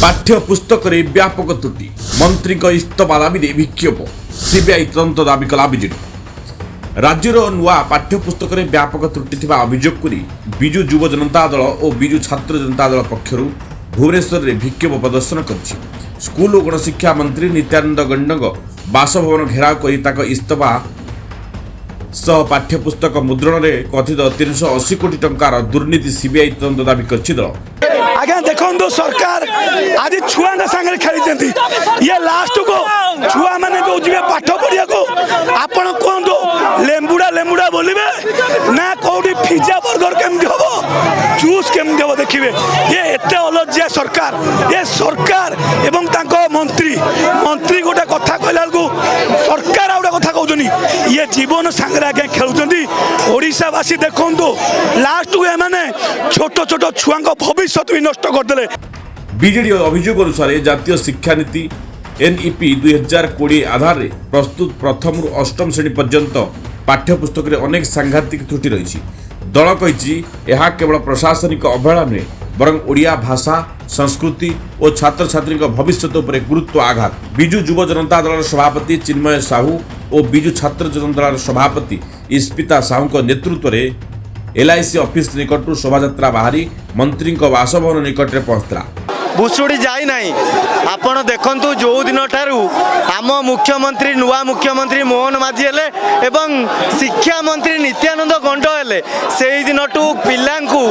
पाठ्य पुस्तक व्यापक त्रुटि मंत्री इस्तफा दाबी विक्षोभ सीबीआई तदंत दाबी कला विजेडी राज्यर नुआ पाठ्य पुस्तक व्यापक त्रुटि थिबा अभियोग करी विजु युव जनता दल और विजु छात्र जनता दल पक्षर भुवनेश्वर में विक्षोभ प्रदर्शन कर स्कूल और गणशिक्षा मंत्री नित्यानंद गंडंग बासभवन घेराव कर इस्तफा सह पाठ्य पुस्तक मुद्रण में कथित 380 कोटी टंकार दुर्नीति सीबीआई तदंत दाबी कर दल आज्ञा देखो सरकार आज छुआ सागर खेली ये लास्ट को छुआ मैंने जो जी पाठ पढ़िया को आपण कहतु लेंबुड़ा लेंबुड़ा बोलिए ना कौटी पिज्जा बर्गर केमती हम जूस केमती हम देखिए ये एत अलज्जा सरकार ये सरकार एवं मंत्री मंत्री गोटे कथा कहला सरकार गोटे कथा कहते ये जीवन सांगे आज्ञा खेलुंट ओडावासी देखु लास्ट को एने छोट छोट छुआ भविष्य भी नष्ट करदे। बीजेडी अभियोग अनुसार जातीय शिक्षा नीति NEP 2020 आधार रे प्रस्तुत प्रथम रु अष्टम श्रेणी पर्यंत पाठ्यपुस्तक रे अनेक सांघातिक त्रुटि रही दल कही यह केवल प्रशासनिक अवहेला नुहे बरं ओडिया भाषा संस्कृति और छात्र छात्री भविष्य उपर गुरुत्व आघात। विजु युव जनता दल सभापति चिन्मय साहू और विजु छात्र जनता दल सभापति इस्पिता साहू नेतृत्व में LIC ऑफिस निकटू शोभा बाहरी मंत्री बासभवन निकट में पहुंचला। भुसुड़ी जाई नहीं आपण देखंतु जो दिन ठारू आम मुख्यमंत्री नुआ मुख्यमंत्री मोहन माझी हेले एवं शिक्षा मंत्री नित्यानंद गंड हेले से दिनटू पिलांकु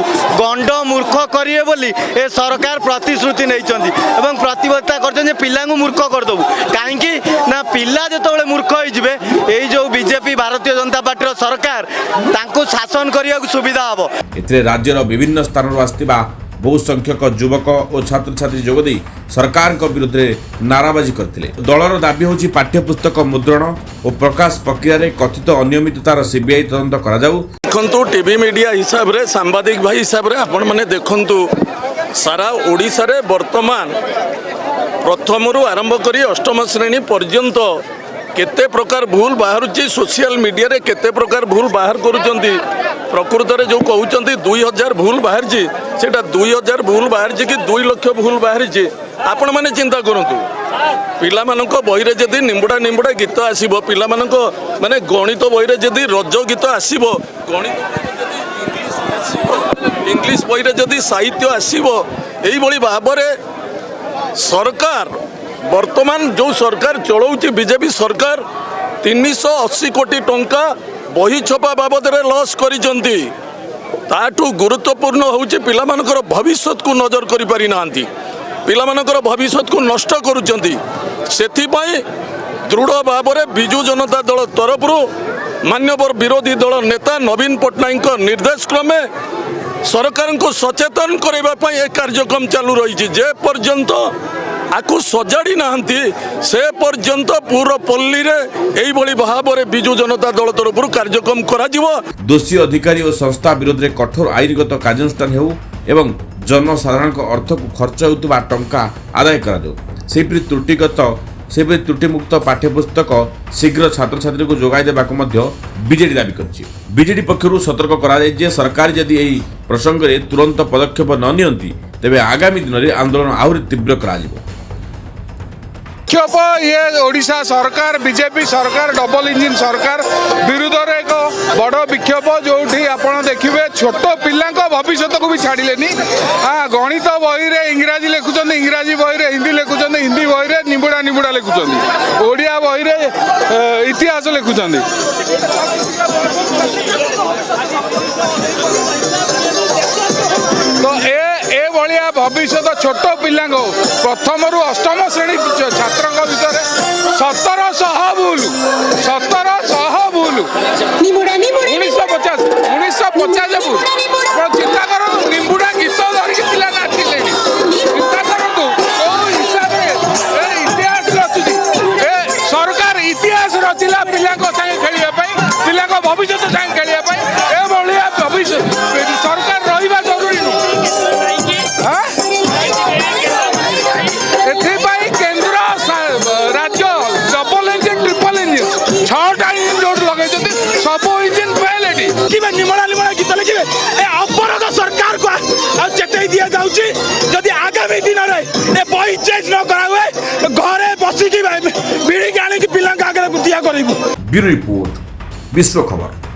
गंड मूर्ख करिए बोली ए सरकार प्रतिश्रुति नहीं एवं प्रतिबद्धता कर पिलांकु मूर्ख करदेबू कहीं ना पिला जो मूर्ख होइजिबे एई जो बीजेपी भारतीय जनता पार्टी सरकार तांकु शासन करिया सुविधा हबो। एथिरे राज्यर विभिन्न स्थानरू आस्थिबा बहु संख्यक युवक और छात्र छात्री जोगदे सरकार विरुद्ध में नाराबाजी करते। दलर दाबी होची पाठ्यपुस्तक मुद्रण और प्रकाश प्रक्रिया कथित अनियमिततार सीबीआई तदंत करा जाऊ। देखंतु टीवी मीडिया हिसाब रे सांबादिक भाई हिसाब रे आपण माने देखंतु सारा ओडिसा रे वर्तमान प्रथम रु आरंभ करी अष्टम श्रेणी पर्यंत केते प्रकार भूल बाहर सोशल मीडिया रे केते प्रकार भूल बाहर करूचंती प्रकृत में जो कहते 2000 भूल बाहर से 2000 भूल बाहर कि 2 लाख भूल बाहर आपण मैंने चिंता करूँ पिला बही रे जदि निम्बुड़ा निम्बुड़ा गीत आसब पिला माने गणित बही रे जदि रज गीत आसब गणित इंग्लिश बही रे जदि साहित्य आसब यही भाव सरकार वर्तमान जो सरकार चलाउची बीजेपी सरकार 380 कोटी टंका बही छपा बाबद लॉस करिसेंती ताठू गुरुत्वपूर्ण होउची पिलामानकर भविष्य को नजर करि पारि नांती पिलामानकर भविष्य को नष्ट करूचंती सेथि पई दृढ़ भाव में विजु जनता दल तरफ मान्यवर विरोधी दल नेता नवीन पट्टनायक निर्देश क्रमे सरकार को सचेतन करने एक कार्यक्रम चालू रही जे पर्यंत आकु सजाड़ी नाहंती से पर्यंत पूरा पल्ली रे एई बड़ी भाव में विजु जनता दल तरफ कार्यक्रम करा जिवो। दोषी अधिकारी और संस्था विरोध में कठोर आईनगत कार्यानुष्ठान हेउ एवं जनसाधारण अर्थ को खर्च होता टंका आदाय करा जाऊ। सेपरि त्रुटिमुक्त पाठ्यपुस्तक शीघ्र छात्र छात्री को जोगाई देबाक मध्य बीजेडी दाबी करछि। बीजेडी पक्षरु सतर्क करा जाय जे सरकार यदि एही प्रसंग रे तुरंत पदक्षेप न नियंती तेबे आगामी दिन में आंदोलन आहरी तीव्र करा जिवो। विक्षोभ ये ओडिशा सरकार बीजेपी सरकार डबल इंजिन सरकार विरुद्ध रे एक बड़ विक्षोभ जो आपड़ देखिए छोट पिला भविष्य को भी छाड़े हाँ गणित बही रे इंग्राजी लिखुं इंग्राजी बही रे हिंदी लिखुं हिंदी बही रे निबुड़ा निबुड़ा लिखुं ओडिया बही रे इतिहास लिखुं तो ए भलिया भविष्य छोट पिला प्रथम रु अष्टम श्रेणी छात्र भितर 1700 भूल 1700 भूल 1950 भूल चिंता कर निम्बुड़ा गीत धरिकी पिला नाचिले चिंता करूँ हिसाब से इतिहास रचुची सरकार इतिहास रचिला पिला सागे खेलने पिला भविष्य सागे खेलने भलिया भविष्य सरकार रहा जरूरी केंद्र राज्य डबल इंजिन ट्रिपल इंजिन 6टा इंजिन जो लगे सब इंजिन फेल निमला निमला गीत लिखे अपराध सरकार को चेताई दि जाऊँगी जदि आगामी दिन में ये बही चेंज न करा हुए घरे बसिकी बिड़ी आनिक पिला आगे दिया करू। ब्यूरो रिपोर्ट विश्व खबर।